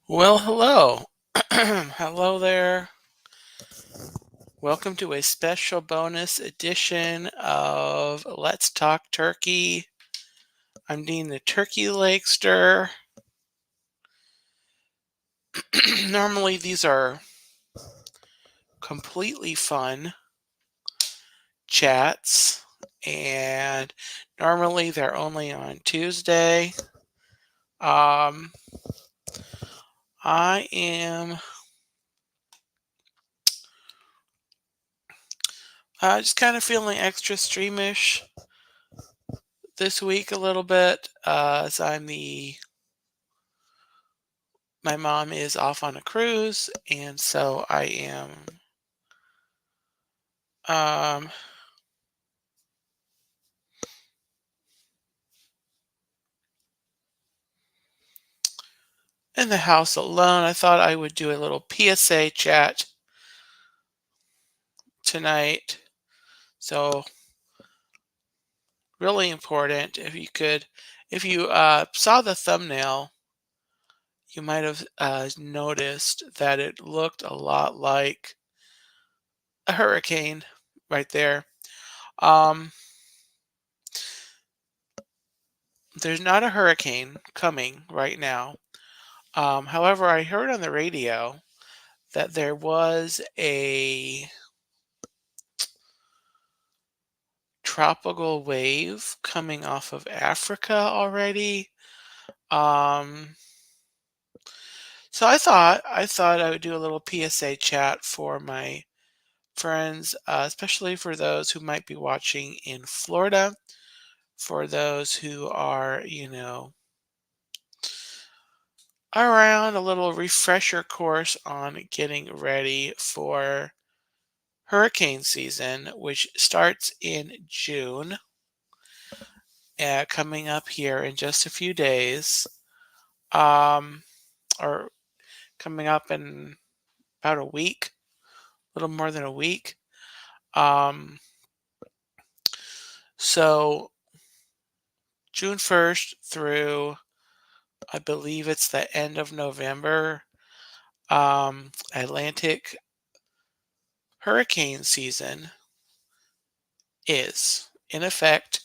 Well, hello. Hello there. Welcome to a special bonus edition of Let's Talk Turkey. I'm Dean the Turkey Legster. Normally, these are completely fun chats, and normally they're only on Tuesday. Um, I am just kind of feeling extra streamish this week a little bit, as my mom is off on a cruise, and so I am um, in the house alone. I thought I would do a little PSA chat tonight. So really important. If you saw the thumbnail, you might have noticed that it looked a lot like a hurricane right there. Um, there's not a hurricane coming right now. However, I heard on the radio that there was a tropical wave coming off of Africa already. Um, so I thought I would do a little PSA chat for my friends, especially for those who might be watching in Florida, for those who are, around, a little refresher course on getting ready for hurricane season, which starts in June, coming up here in just a few days, or coming up in about a week, a little more than a week. Um, so June 1st through, I believe it's the end of November, Atlantic hurricane season is in effect.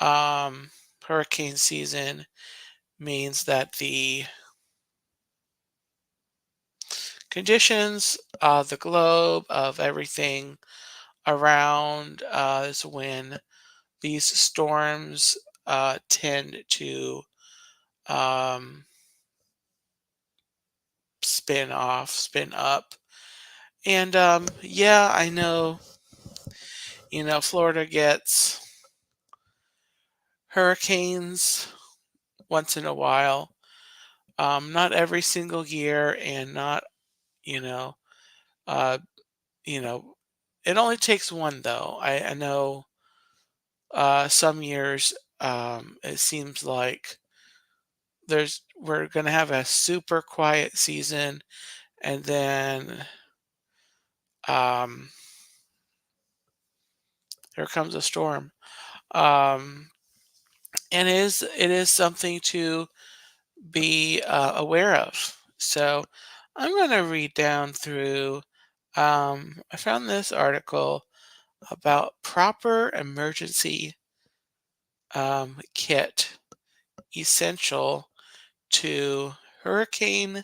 Hurricane season means that the conditions of the globe, of everything around, is when these storms tend to um, spin up. And yeah, I know, Florida gets hurricanes once in a while. Not every single year, and not, you know, uh, you know, it only takes one though. I know some years it seems like we're gonna have a super quiet season, and then um, here comes a storm. Um, and it is something to be aware of. So I'm going to read down through. I found this article about proper emergency kit essential to hurricane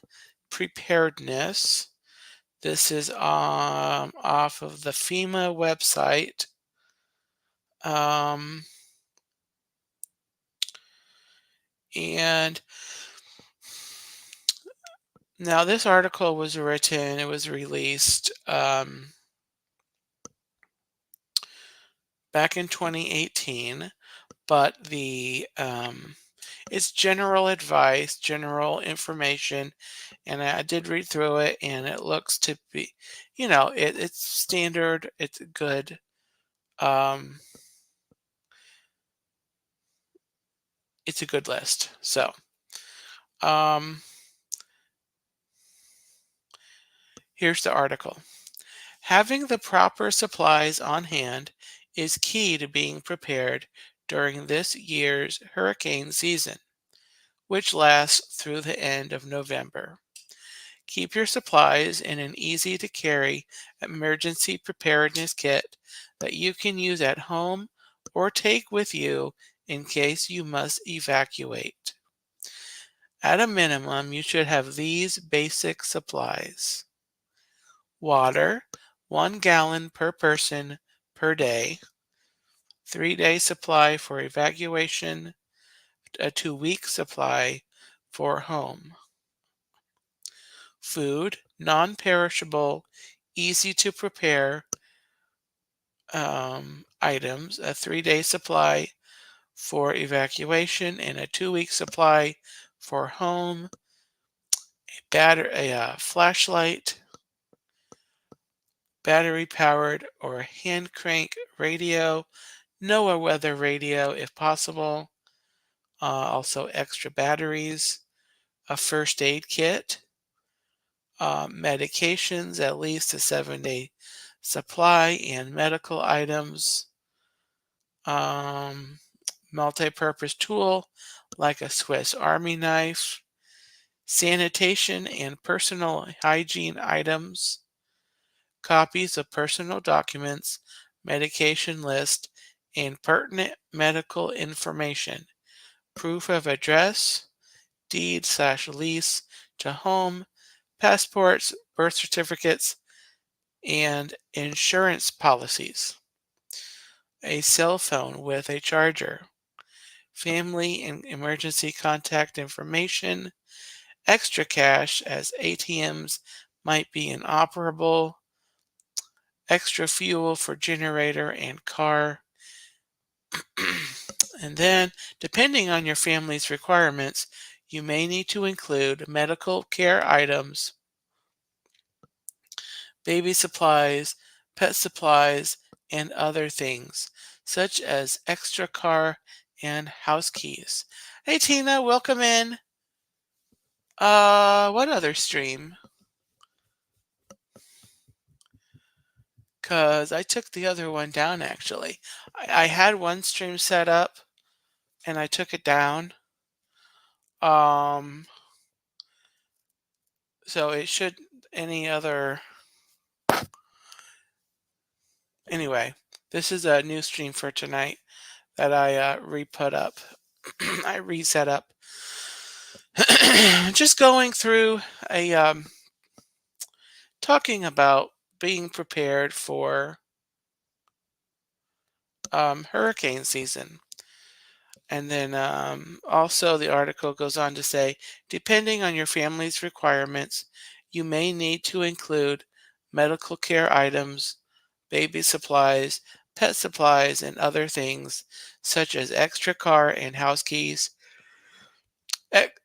preparedness. This is off of the FEMA website. Um, and now this article was written, it was released back in 2018, but it's general advice, general information, and I did read through it, and it looks to be, it's standard, it's good. Um, it's a good list. So, um, here's the article. Having the proper supplies on hand is key to being prepared during this year's hurricane season, which lasts through the end of November. Keep your supplies in an easy to carry emergency preparedness kit that you can use at home or take with you in case you must evacuate. At a minimum, you should have these basic supplies: water, 1 gallon per person per day, 3-day supply for evacuation, a 2-week supply for home. Food, non-perishable, easy to prepare items, a 3-day supply for evacuation and a 2-week supply for home, a flashlight, battery powered or hand crank radio, NOAA weather radio if possible, also extra batteries, a first aid kit, medications, at least a 7-day supply, and medical items, um, multi-purpose tool like a Swiss Army knife, sanitation and personal hygiene items, copies of personal documents, medication list, and pertinent medical information, proof of address, deed/lease to home, passports, birth certificates, and insurance policies, a cell phone with a charger, family and emergency contact information, extra cash as ATMs might be inoperable, extra fuel for generator and car. And then, depending on your family's requirements, you may need to include medical care items, baby supplies, pet supplies, and other things, such as extra car and house keys. Hey Tina, welcome in. What other stream? Because I took the other one down actually. I had one stream set up and I took it down. Um, so it should, any other, anyway, this is a new stream for tonight that I re-put up. I reset up. Just going through a, talking about being prepared for hurricane season. And then also the article goes on to say, depending on your family's requirements, you may need to include medical care items, baby supplies, pet supplies, and other things such as extra car and house keys.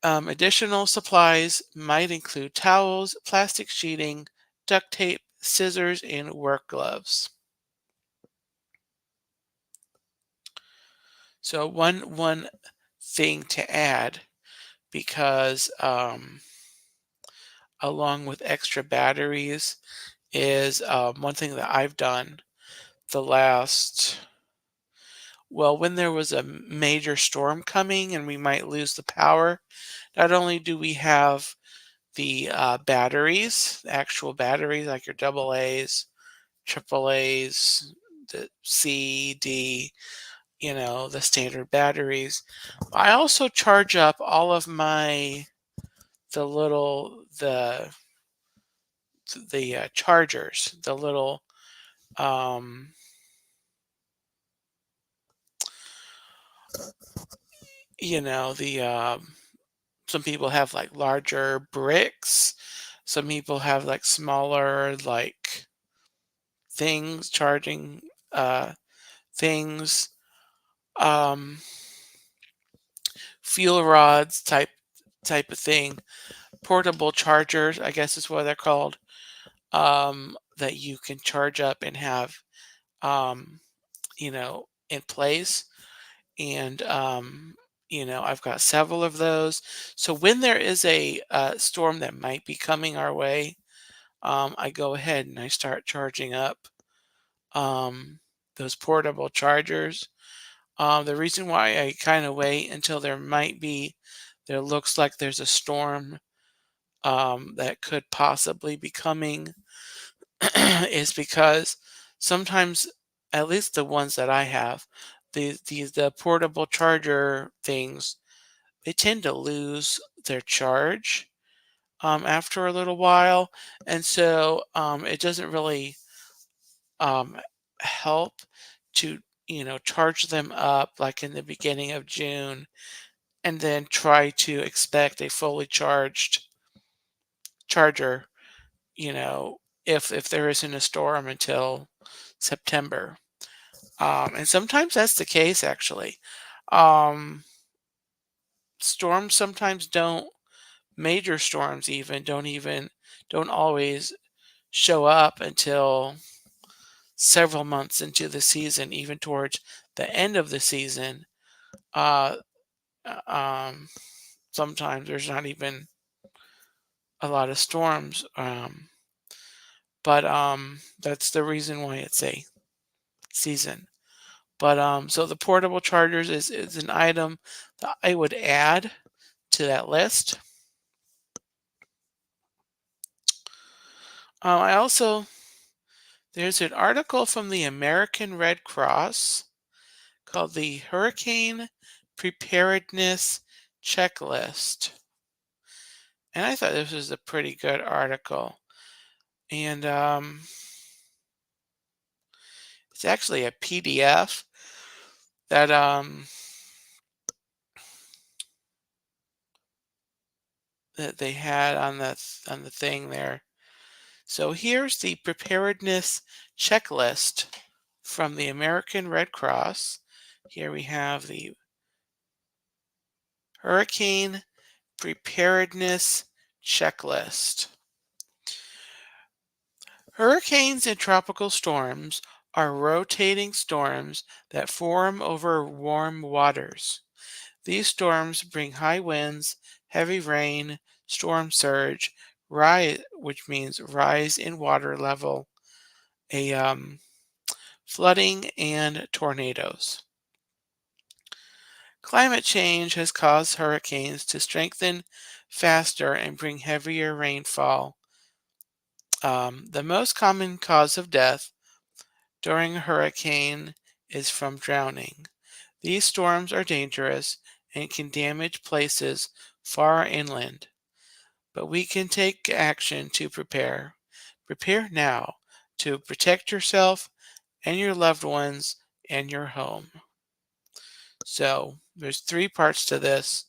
Additional supplies might include towels, plastic sheeting, duct tape, scissors, and work gloves. So one thing to add, because along with extra batteries, is one thing that I've done the last, well, when there was a major storm coming and we might lose the power, not only do we have the batteries, the actual batteries like your double A's, triple A's, the C, D, the standard batteries. I also charge up all of my the little the chargers, the little um, the some people have like larger bricks, some people have like smaller like things, charging things, um, fuel rods type of thing, portable chargers, I guess is what they're called, that you can charge up and have, in place. And, I've got several of those. So when there is a storm that might be coming our way, I go ahead and I start charging up um, those portable chargers. The reason why I kind of wait until there looks like there's a storm that could possibly be coming is because sometimes, at least the ones that I have, the portable charger things, they tend to lose their charge after a little while, and so it doesn't really um, help to charge them up like in the beginning of June and then try to expect a fully charged charger, you know, if there isn't a storm until September. And sometimes that's the case actually. Um, Storms sometimes don't major storms even don't always show up until several months into the season, even towards the end of the season. Uh, um, Sometimes there's not even a lot of storms, but that's the reason why it's a season. But so the portable chargers is an item that I would add to that list. I also There's an article from the American Red Cross called the Hurricane Preparedness Checklist. And I thought this was a pretty good article. And it's actually a PDF that that they had on the thing there. So here's the preparedness checklist from the American Red Cross. Here we have the Hurricane Preparedness Checklist. Hurricanes and tropical storms are rotating storms that form over warm waters. These storms bring high winds, heavy rain, storm surge, which means rise in water level, a flooding, and tornadoes. Climate change has caused hurricanes to strengthen faster and bring heavier rainfall. The most common cause of death during a hurricane is from drowning. These storms are dangerous and can damage places far inland, but we can take action to prepare. Prepare now to protect yourself and your loved ones and your home. So there's three parts to this.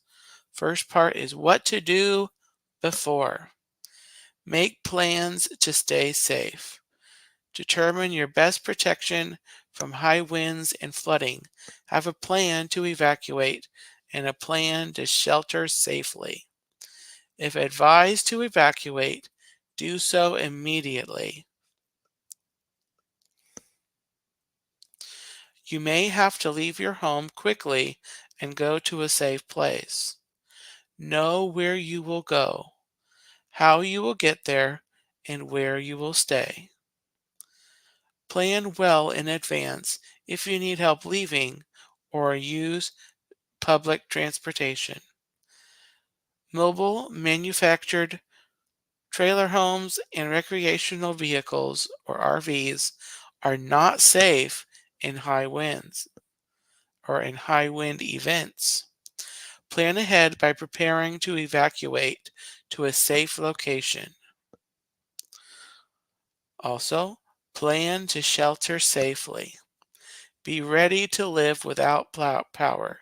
First part is what to do before. Make plans to stay safe. Determine your best protection from high winds and flooding. Have a plan to evacuate and a plan to shelter safely. If advised to evacuate, do so immediately. You may have to leave your home quickly and go to a safe place. Know where you will go, how you will get there, and where you will stay. Plan well in advance if you need help leaving or use public transportation. Mobile manufactured trailer homes and recreational vehicles or RVs are not safe in high winds or in high wind events. Plan ahead by preparing to evacuate to a safe location. Also, plan to shelter safely. Be ready to live without power,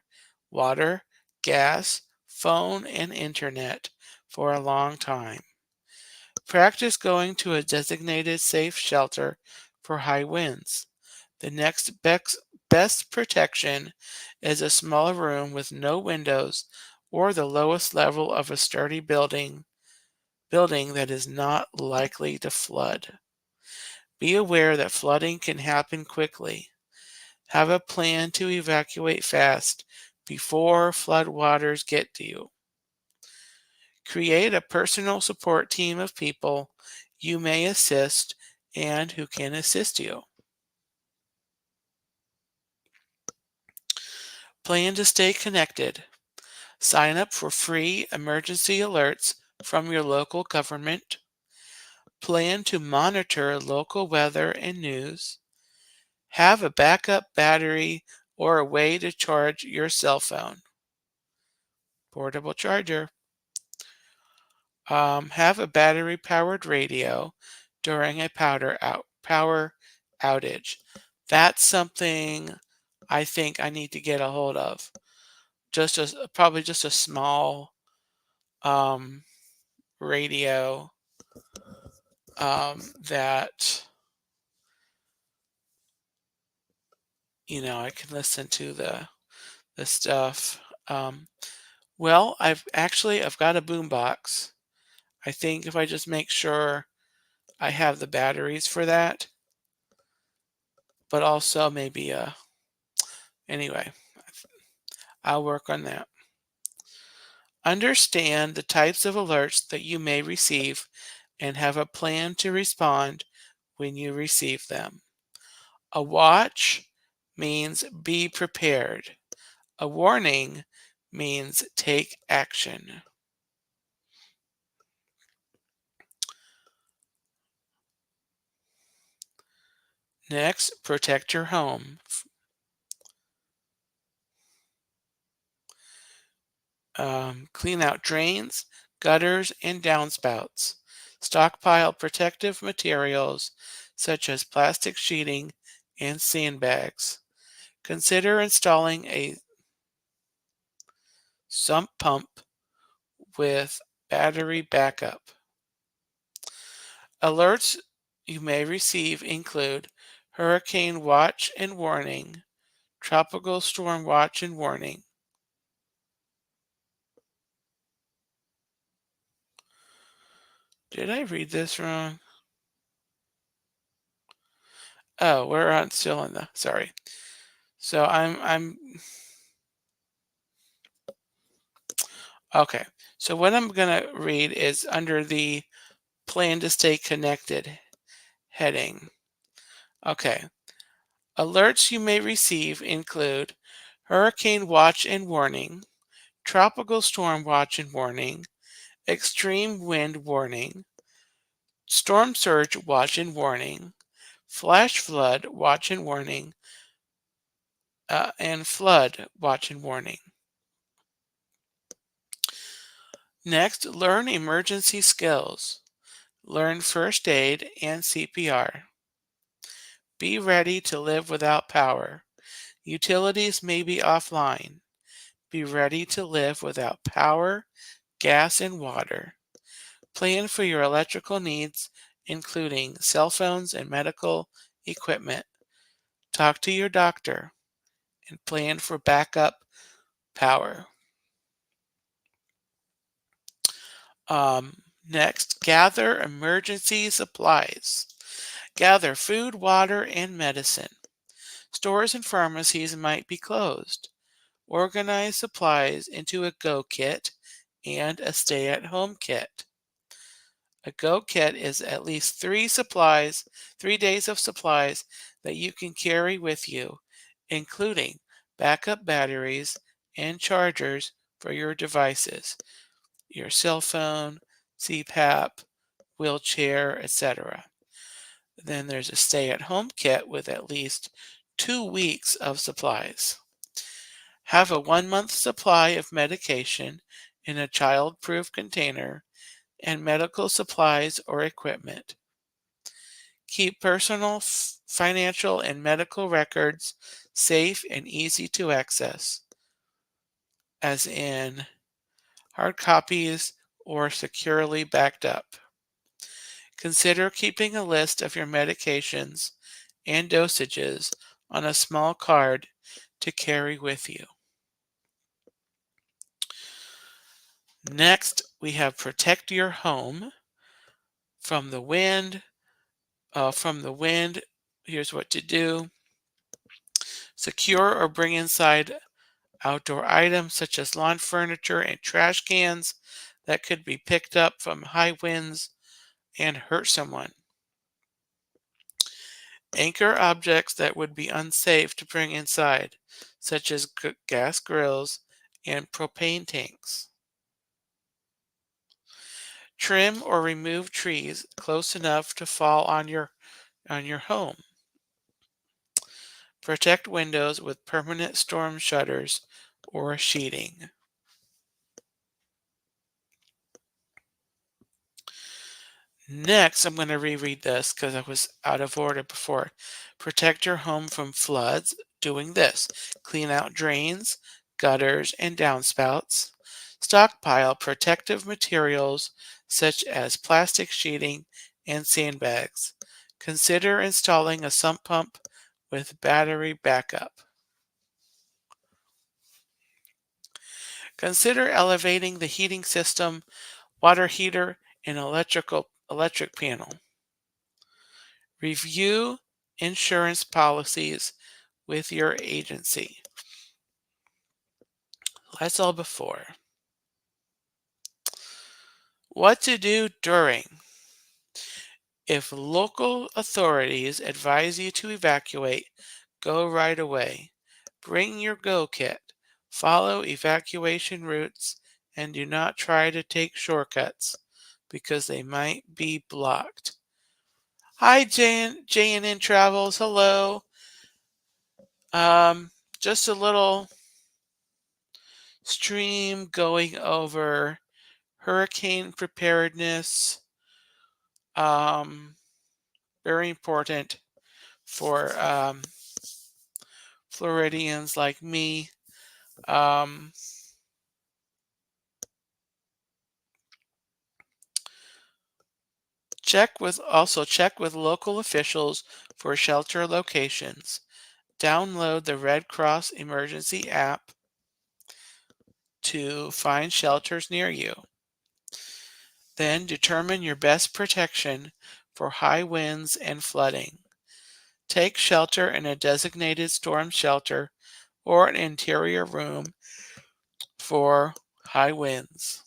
water, gas, phone, and internet for a long time. Practice going to a designated safe shelter for high winds. The next best protection is a small room with no windows or the lowest level of a sturdy building that is not likely to flood. Be aware that flooding can happen quickly. Have a plan to evacuate fast before floodwaters get to you. Create a personal support team of people you may assist and who can assist you. Plan to stay connected. Sign up for free emergency alerts from your local government. Plan to monitor local weather and news. Have a backup battery or a way to charge your cell phone. Portable charger. Have a battery-powered radio during a power outage. That's something I think I need to get a hold of. Probably just a small um, radio that I can listen to the stuff. Well, I've got a boombox. I think if I just make sure I have the batteries for that, but also maybe anyway, I'll work on that. Understand the types of alerts that you may receive and have a plan to respond when you receive them. A watch means be prepared. A warning means take action. Next, protect your home. Clean out drains, gutters, and downspouts. Stockpile protective materials such as plastic sheeting and sandbags. Consider installing a sump pump with battery backup. Alerts you may receive include hurricane watch and warning, tropical storm watch and warning. Did I read this wrong? Oh, we're on still in the sorry. So I'm okay. So what I'm gonna read is under the plan to stay connected heading. Okay. Alerts you may receive include hurricane watch and warning, tropical storm watch and warning, extreme wind warning, storm surge watch and warning, flash flood watch and warning, and flood watch and warning. Next, learn emergency skills. Learn first aid and CPR. Be ready to live without power. Utilities may be offline. Be ready to live without power, gas, and water. Plan for your electrical needs, including cell phones and medical equipment. Talk to your doctor and plan for backup power. Next, gather emergency supplies. Gather food, water, and medicine. Stores and pharmacies might be closed. Organize supplies into a go kit and a stay at home kit. A go kit is at least 3 days of supplies that you can carry with you, including backup batteries and chargers for your devices, your cell phone, CPAP, wheelchair, etc. Then there's a stay at home kit with at least 2 weeks of supplies. Have a 1 month supply of medication in a child-proof container and medical supplies or equipment. Keep personal, financial, and medical records safe and easy to access, as in hard copies or securely backed up. Consider keeping a list of your medications and dosages on a small card to carry with you. Next, we have protect your home from the wind. Here's what to do. Secure or bring inside outdoor items such as lawn furniture and trash cans that could be picked up from high winds and hurt someone. Anchor objects that would be unsafe to bring inside, such as gas grills and propane tanks. Trim or remove trees close enough to fall on your home. Protect windows with permanent storm shutters or sheeting. Next, I'm going to reread this because I was out of order before. Protect your home from floods doing this. Clean out drains, gutters, and downspouts. Stockpile protective materials such as plastic sheeting and sandbags. Consider installing a sump pump with battery backup. Consider elevating the heating system, water heater, and electric panel. Review insurance policies with your agency. That's all before. What to do during. If local authorities advise you to evacuate, go right away. Bring your go kit. Follow evacuation routes and do not try to take shortcuts because they might be blocked. Hi, JNN Travels. Hello. Um, just a little stream going over hurricane preparedness. Um, very important for Floridians like me. Um, check with local officials for shelter locations. Download the Red Cross emergency app to find shelters near you. Then determine your best protection for high winds and flooding. Take shelter in a designated storm shelter or an interior room for high winds.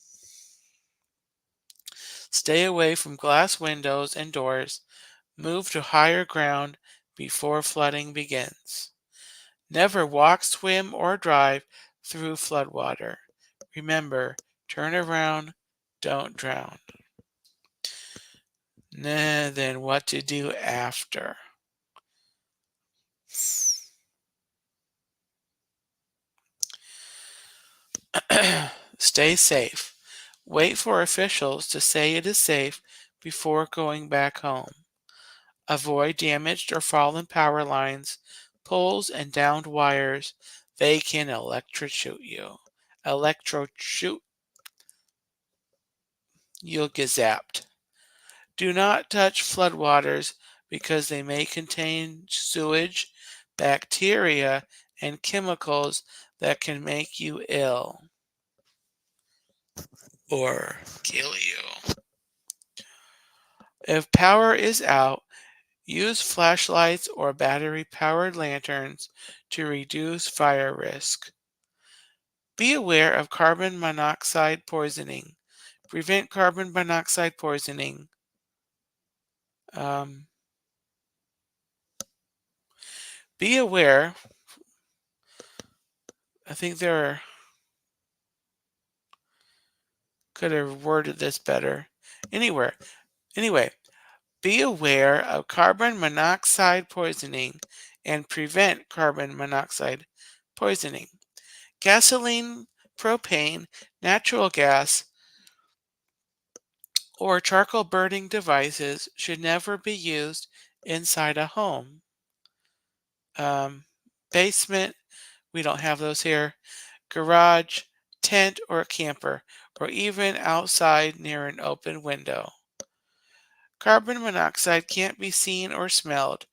Stay away from glass windows and doors. Move to higher ground before flooding begins. Never walk, swim, or drive through floodwater. Remember, turn around, don't drown. Then what to do after? Stay safe. Wait for officials to say it is safe before going back home. Avoid damaged or fallen power lines, poles, and downed wires. They can electrocute you. Electrocute. You'll get zapped. Do not touch floodwaters because they may contain sewage, bacteria, and chemicals that can make you ill or kill you. If power is out, use flashlights or battery-powered lanterns to reduce fire risk. Be aware of carbon monoxide poisoning. Prevent carbon monoxide poisoning. Be aware. I think could have worded this better. Anyway, be aware of carbon monoxide poisoning and prevent carbon monoxide poisoning. Gasoline, propane, natural gas, or charcoal burning devices should never be used inside a home. Basement, we don't have those here. Garage, tent, or camper, or even outside near an open window. Carbon monoxide can't be seen or smelled,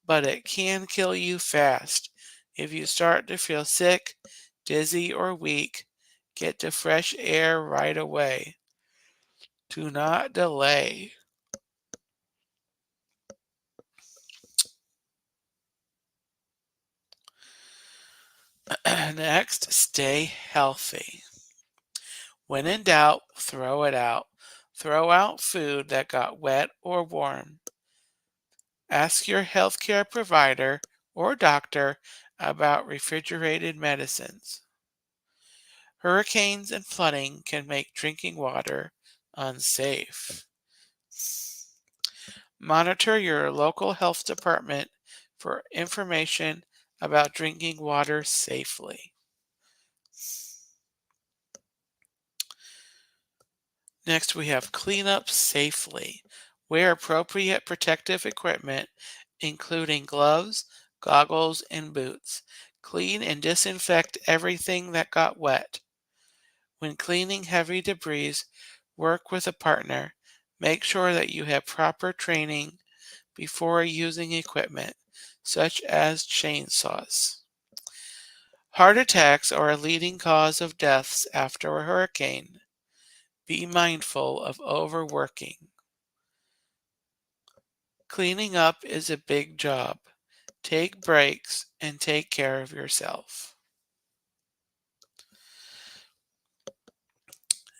but it can kill you fast. If you start to feel sick, dizzy, or weak, get to fresh air right away. Do not delay. Next, stay healthy. When in doubt, throw it out. Throw out food that got wet or warm. Ask your healthcare provider or doctor about refrigerated medicines. Hurricanes and flooding can make drinking water unsafe. Monitor your local health department for information about drinking water safely. Next, we have clean up safely. Wear appropriate protective equipment, including gloves, goggles, and boots. Clean and disinfect everything that got wet. When cleaning heavy debris, work with a partner. Make sure that you have proper training before using equipment, such as chainsaws. Heart attacks are a leading cause of deaths after a hurricane. Be mindful of overworking. Cleaning up is a big job. Take breaks and take care of yourself.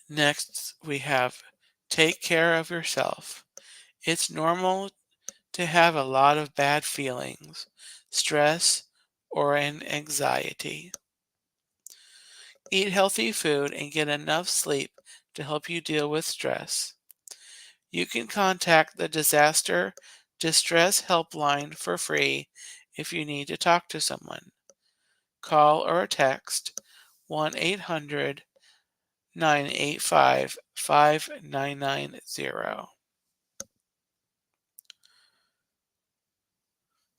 Next, we have take care of yourself. It's normal to have a lot of bad feelings, stress, or an anxiety. Eat healthy food and get enough sleep to help you deal with stress. You can contact the Disaster Distress Helpline for free if you need to talk to someone. Call or text 1 800 985 5990.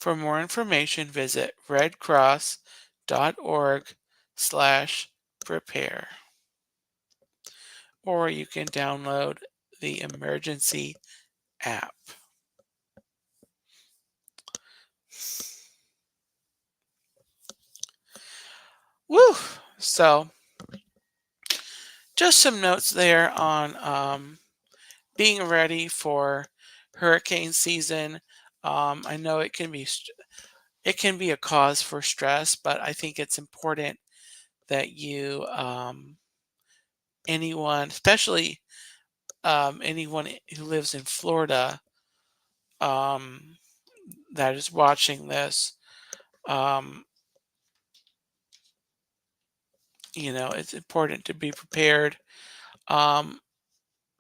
For more information, visit redcross.org/prepare, or you can download the emergency app. Woo! So, just some notes there on being ready for hurricane season. I know it can be a cause for stress, but I think it's important that you anyone, especially anyone who lives in Florida, um, that is watching this, um, it's important to be prepared. Um,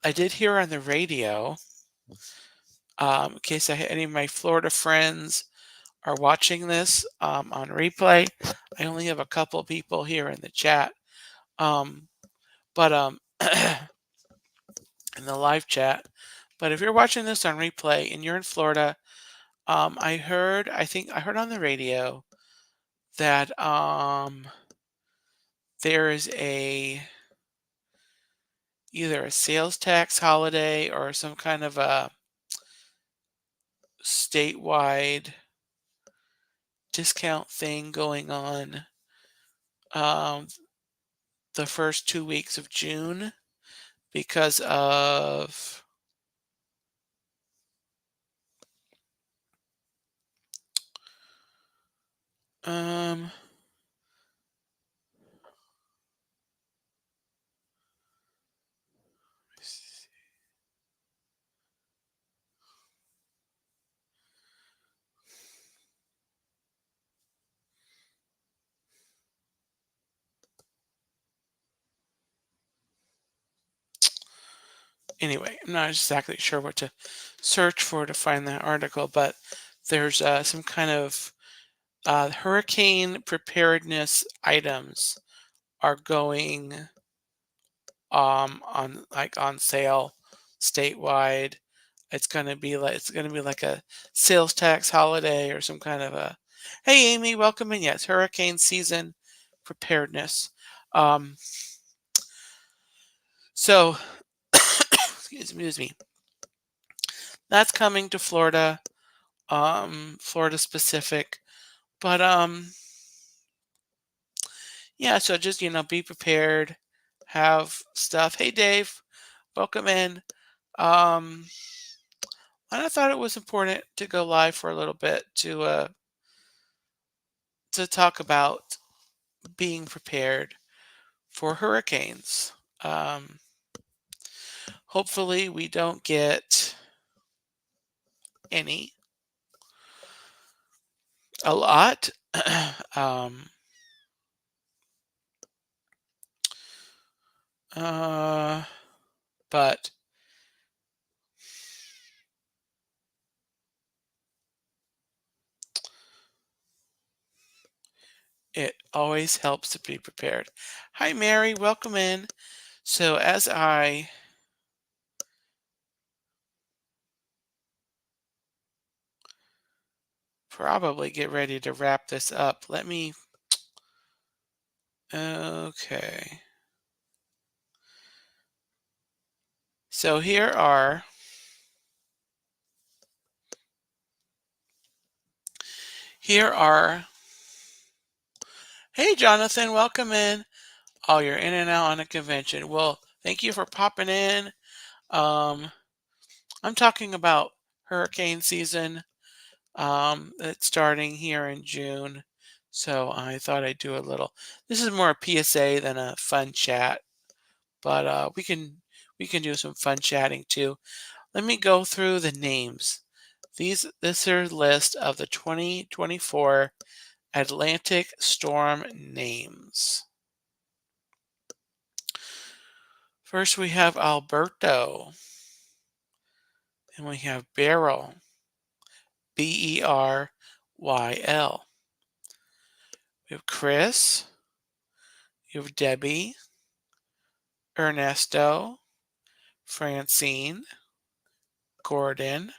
I did hear on the radio, in case any of my Florida friends are watching this on replay. I only have a couple people here in the chat, um, but in the live chat. But if you're watching this on replay and you're in Florida, I think I heard on the radio that there is either a sales tax holiday or some kind of a statewide discount thing going on um, the first 2 weeks of June because of um, anyway, I'm not exactly sure what to search for to find that article, but there's some kind of hurricane preparedness items are going on sale statewide. It's gonna be like a sales tax holiday or some kind of a hey Amy, welcome in. Yes, hurricane season preparedness. Um, so excuse me. That's coming to Florida, Florida specific. But yeah, so just be prepared, have stuff. Hey Dave, welcome in. Um, and I thought it was important to go live for a little bit to talk about being prepared for hurricanes. Um, Hopefully, we don't get any. A lot. um, uh, but It always helps to be prepared. Hi, Mary. Welcome in. So, as I probably get ready to wrap this up, let me. Okay. So, here are, hey, Jonathan, welcome in. Oh, you're in and out on a convention. Well, thank you for popping in. Um, I'm talking about hurricane season. It's starting here in June. So I thought I'd do a little. This is more a PSA than a fun chat, but we can do some fun chatting too. Let me go through the names. This is a list of the 2024 Atlantic storm names. First, we have Alberto, and we have Beryl, Beryl. We have Chris, you have Debbie, Ernesto, Francine, Gordon,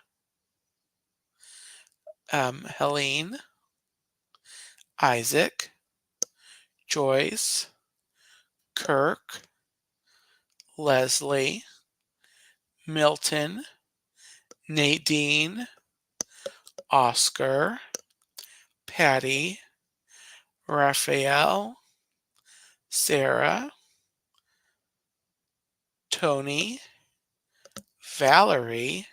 Helene, Isaac, Joyce, Kirk, Leslie, Milton, Nadine, Oscar, Patty, Raphael, Sarah, Tony, Valerie,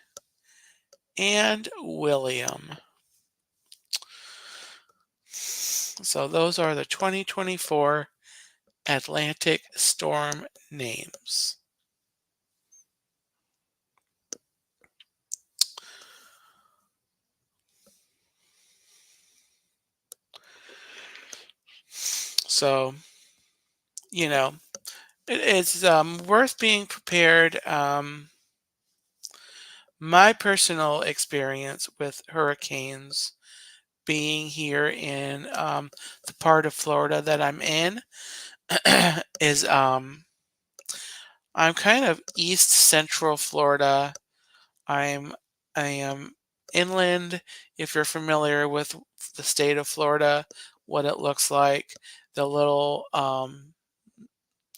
and William. So those are the 2024 Atlantic storm names. So, you know, it's worth being prepared. My personal experience with hurricanes being here in the part of Florida that I'm in is I'm kind of east central Florida. I'm I am inland. If you're familiar with the state of Florida, what it looks like, the little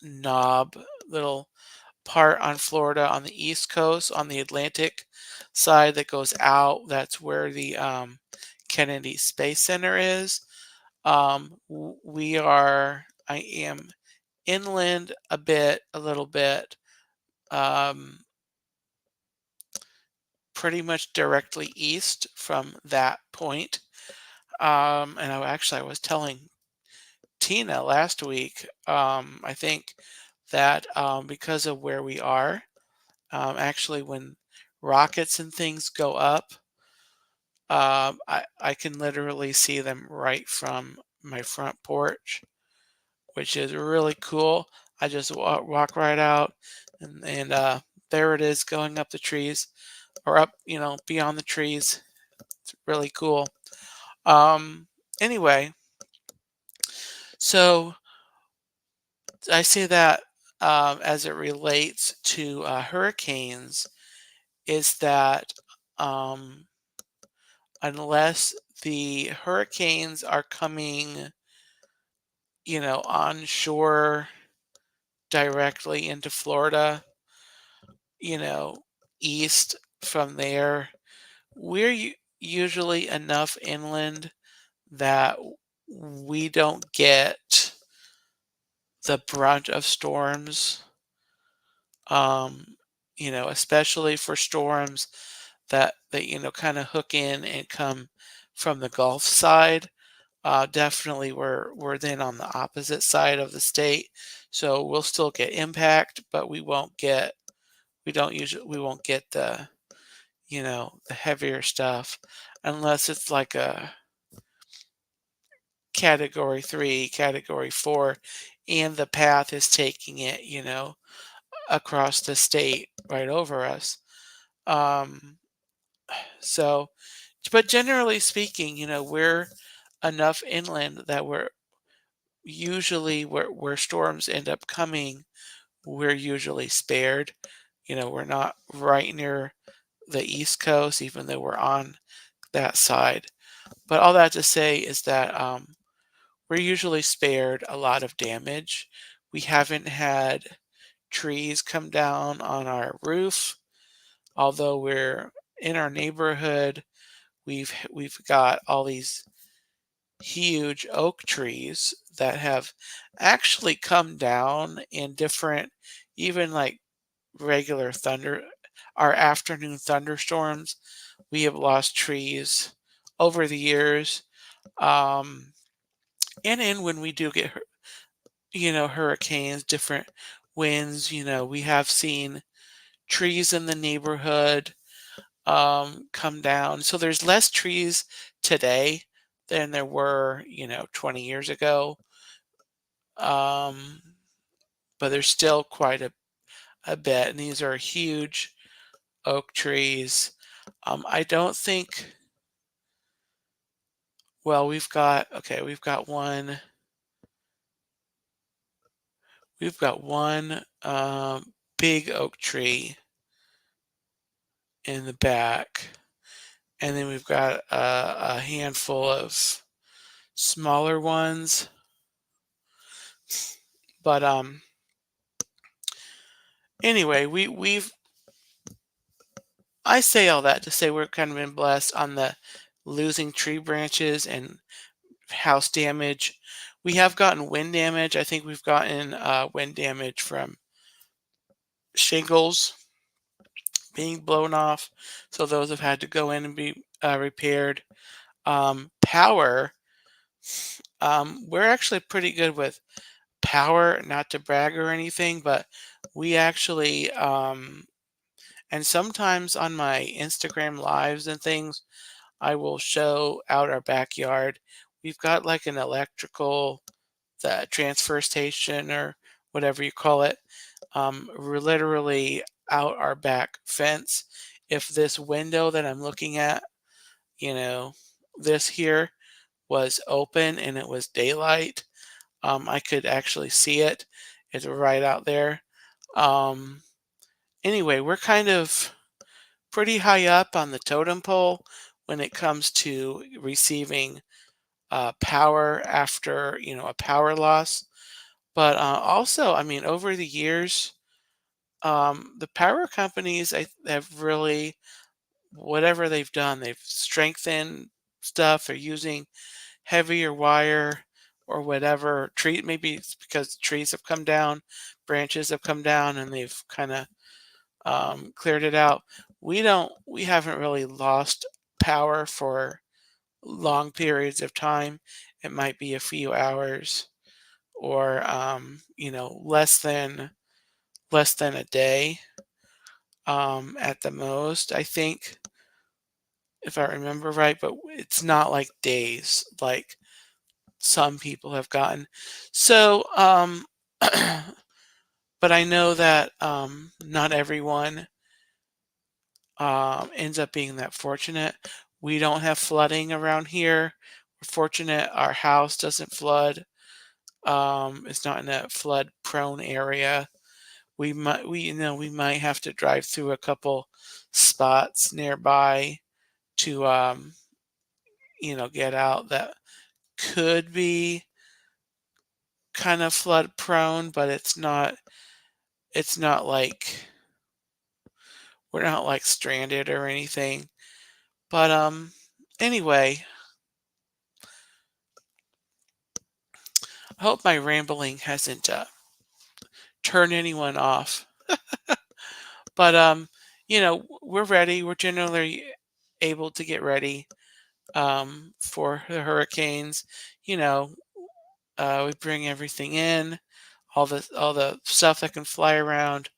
knob, little part on Florida on the East Coast, on the Atlantic side that goes out. That's where the Kennedy Space Center is. I am inland a little bit, um, pretty much directly east from that point. And I was telling Tina last week, I think that because of where we are, actually, when rockets and things go up, I can literally see them right from my front porch, which is really cool. I just walk right out, and there it is going up the trees or up, beyond the trees. It's really cool. Um, anyway, so I say that as it relates to hurricanes, is that um, unless the hurricanes are coming, onshore directly into Florida, you know, east from there, we're usually enough inland that we don't get the brunt of storms. Um, especially for storms that kind of hook in and come from the Gulf side. Definitely, we're then on the opposite side of the state, so we'll still get impact, but we won't get the heavier stuff unless it's like a category 3, category 4, and the path is taking it, across the state right over us. Um, so, but generally speaking, we're enough inland that usually where storms end up coming, we're usually spared. We're not right near the East Coast, even though we're on that side. But all that to say is that we're usually spared a lot of damage. We haven't had trees come down on our roof, although we're in our neighborhood. We've got all these huge oak trees that have actually come down in different, even like regular thunder, our afternoon thunderstorms. We have lost trees over the years. Um, and then when we do get, hurricanes, different winds, we have seen trees in the neighborhood come down. So there's less trees today than there were, 20 years ago. Um, but there's still quite a bit. And these are huge oak trees. I don't think, well, we've got one big oak tree in the back. And then we've got a handful of smaller ones. But anyway, I say all that to say we're kind of been blessed on the losing tree branches and house damage. We have gotten wind damage. I think we've gotten wind damage from shingles being blown off. So those have had to go in and be repaired. Power, we're actually pretty good with power, not to brag or anything, but we actually, and sometimes on my Instagram lives and things, I will show out our backyard. We've got like an electrical the transfer station or whatever you call it. We're literally out our back fence. If this window that I'm looking at, you know, this here was open and it was daylight, I could actually see it. It's right out there. Um, anyway, we're kind of pretty high up on the totem pole when it comes to receiving power after a power loss. But also, I mean, over the years, the power companies have really, whatever they've done, they've strengthened stuff. They're using heavier wire or whatever. Maybe it's because trees have come down, branches have come down, and they've kind of cleared it out. We haven't really lost power for long periods of time. It might be a few hours or less than a day at the most, I think, if I remember right. But it's not like days like some people have gotten. So, but I know that not everyone ends up being that fortunate. We don't have flooding around here. We're fortunate our house doesn't flood. It's not in a flood prone area. We might have to drive through a couple spots nearby to get out that could be kind of flood prone, but it's not like we're not like stranded or anything. But anyway, I hope my rambling hasn't turned anyone off. But we're ready. We're generally able to get ready for the hurricanes. You know, we bring everything in, all the stuff that can fly around.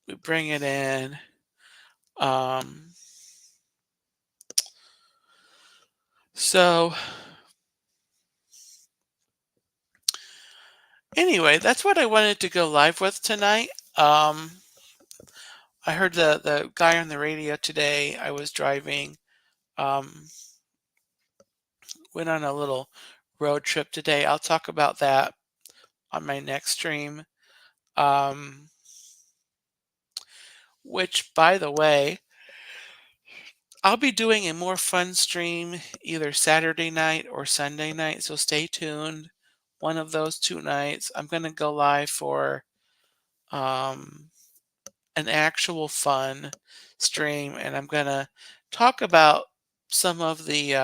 We bring it in. Um, so anyway, that's what I wanted to go live with tonight. I heard the guy on the radio today. I was driving. Um, went on a little road trip today. I'll talk about that on my next stream. Um, which, by the way, I'll be doing a more fun stream either Saturday night or Sunday night, so stay tuned. One of those 2 nights, I'm going to go live for um, an actual fun stream, and I'm going to talk about some of the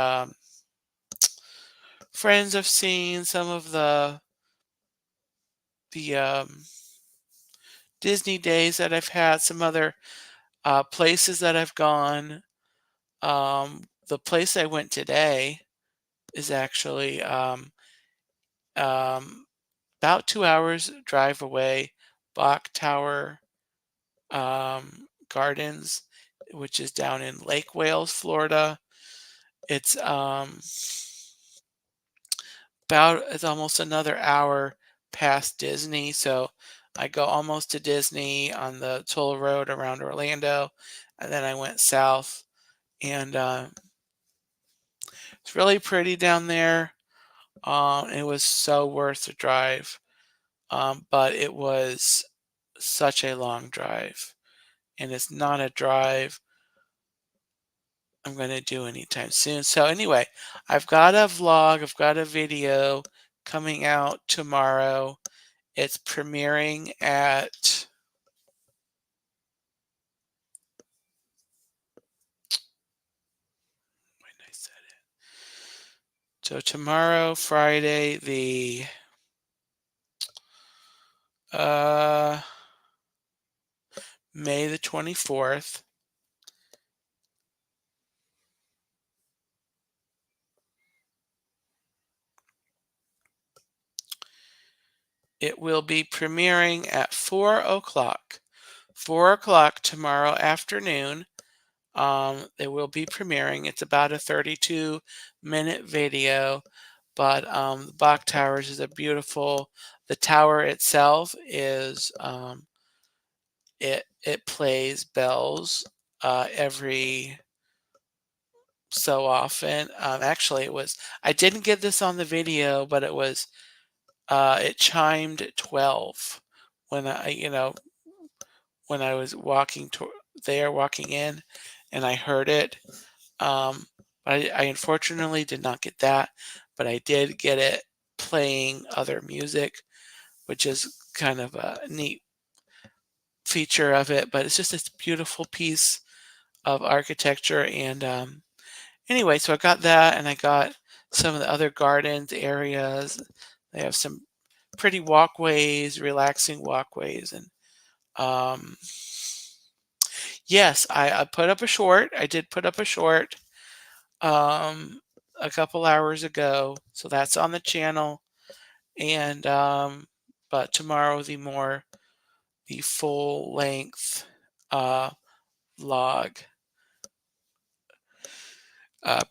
friends I've seen, some of the Disney days that I've had, some other places that I've gone. The place I went today is actually um, about 2 hours drive away, Bach Tower Gardens, which is down in Lake Wales, Florida. It's it's almost another hour past Disney, so I go almost to Disney on the toll road around Orlando, and then I went south, and it's really pretty down there. It was so worth the drive, but it was such a long drive, and it's not a drive I'm going to do anytime soon. So anyway, I've got a vlog, I've got a video coming out tomorrow. It's premiering at when I said it. So tomorrow, Friday, the uh May the 24th. It will be premiering at 4 o'clock. 4 o'clock tomorrow afternoon. It will be premiering. It's about a 32-minute video, but the Bach Towers is a beautiful. The tower itself is it plays bells every so often. Actually, it was. I didn't get this on the video, but it was. It chimed at 12 when I was walking in, and I heard it. I unfortunately did not get that, but I did get it playing other music, which is kind of a neat feature of it. But it's just this beautiful piece of architecture. And anyway, so I got that, and I got some of the other gardens areas. They have some pretty walkways, relaxing walkways, and um, yes, I put up a short. I did put up a short um, a couple hours ago, so that's on the channel. And but tomorrow the full length uh, vlog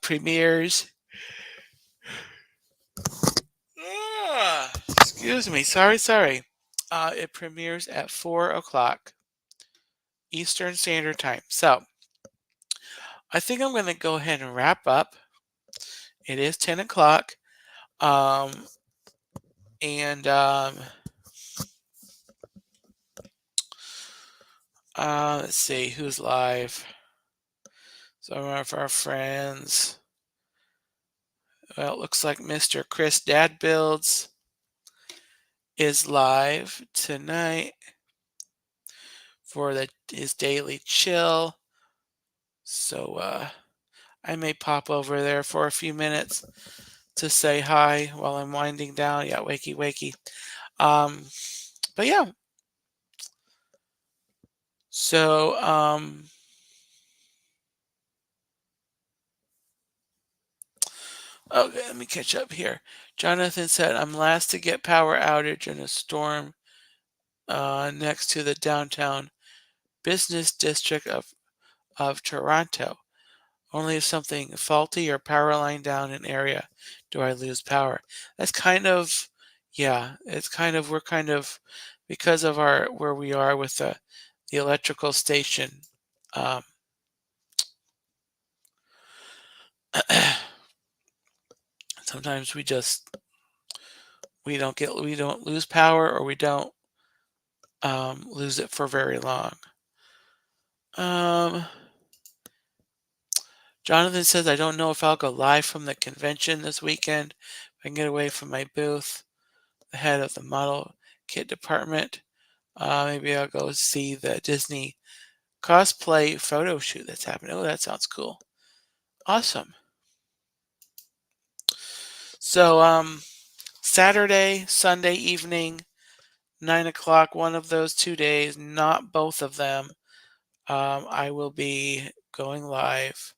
premieres. Excuse me, sorry. It premieres at 4 o'clock Eastern Standard Time. So I think I'm going to go ahead and wrap up. It is 10 o'clock. Um, and let's see who's live. Some of our friends. Well, it looks like Mr. Chris Dad Builds is live tonight for his daily chill. So I may pop over there for a few minutes to say hi while I'm winding down. Yeah, wakey wakey. But yeah. So okay, let me catch up here. Jonathan said, I'm last to get power outage in a storm next to the downtown business district of Toronto. Only if something faulty or power line down an area do I lose power. That's kind of, yeah, we're kind of, because of where we are with the electrical station. Um, it's Sometimes we don't lose power, or we don't lose it for very long. Um, Jonathan says, I don't know if I'll go live from the convention this weekend. If I can get away from my booth, the head of the model kit department. Maybe I'll go see the Disney cosplay photo shoot that's happening. Oh, that sounds cool. Awesome. So, Saturday, Sunday evening, 9 o'clock, one of those 2 days, not both of them. I will be going live.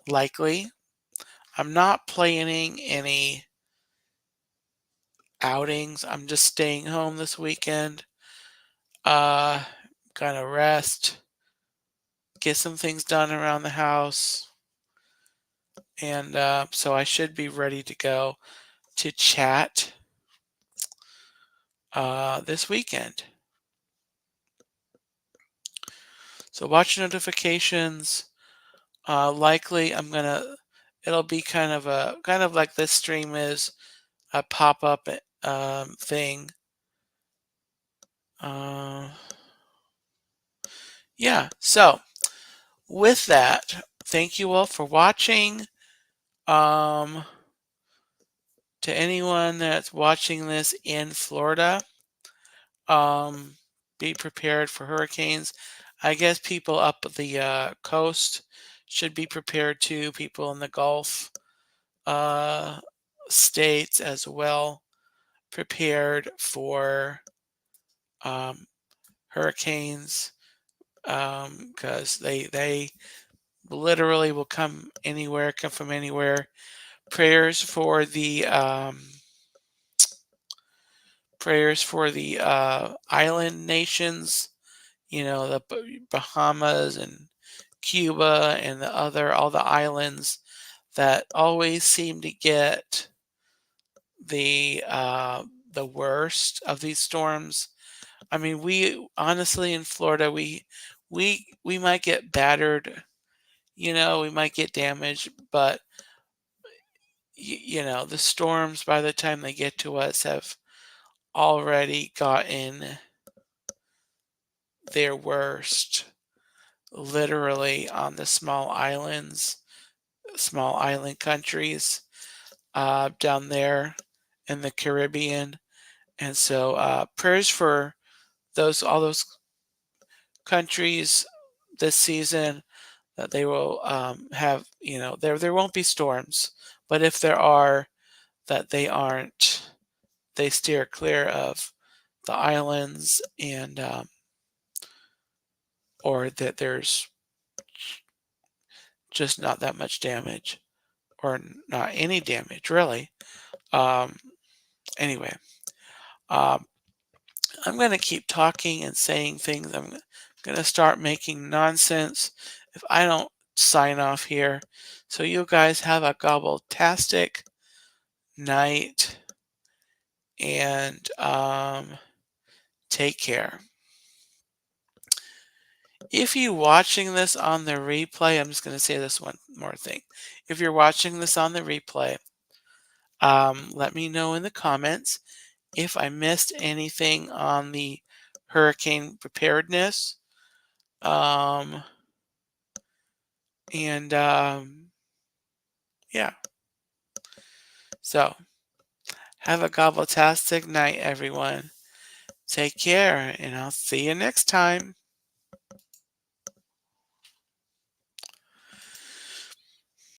Likely. I'm not planning any outings. I'm just staying home this weekend. Uh, Gonna rest, get some things done around the house, and so I should be ready to go to chat this weekend. So watch notifications. Likely, it'll be kind of like this stream is, a pop up thing. Uh, yeah. So with that, thank you all for watching. Um, to anyone that's watching this in Florida, um, be prepared for hurricanes. I guess people up the coast should be prepared too. People in the Gulf uh, states as well, prepared for um, hurricanes, because they literally will come anywhere, come from anywhere. Prayers for the island nations, the Bahamas and Cuba and all the islands that always seem to get the worst of these storms. I mean, we honestly in Florida, we might get battered, we might get damaged, but the storms by the time they get to us have already gotten their worst, literally on the small islands, small island countries down there in the Caribbean. And so prayers for all those countries this season, that they will have, there won't be storms, but if there are, that they steer clear of the islands, and or that there's just not that much damage, or not any damage really. Um, anyway, um, I'm going to keep talking and saying things. I'm going to start making nonsense if I don't sign off here. So you guys have a gobbletastic night, and take care. If you're watching this on the replay, I'm just going to say this one more thing. If you're watching this on the replay, let me know in the comments if I missed anything on the hurricane preparedness. And yeah. So have a gobbletastic night, everyone. Take care, and I'll see you next time.